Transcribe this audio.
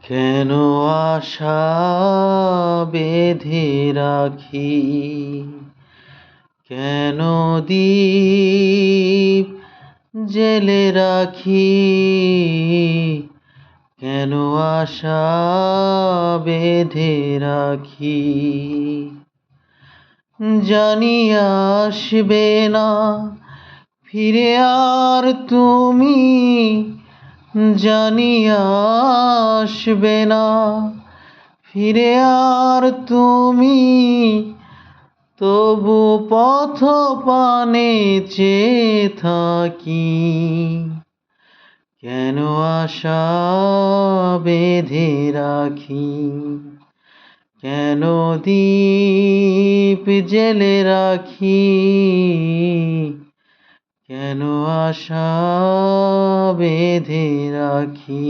কেন আশা বেঁধে রাখি, কেন দীপ জেলে রাখি, কেন আশা বেঁধে রাখি। জানি আসবে না ফিরে আর তুমি, জানি আসবে না ফিরে আর তুমি, তবু পথ পানে চেয়ে থাকি। কেন আশা বেঁধে রাখি, কেন দীপ জেলে রাখি, কেন আশা বেঁধে রাখি।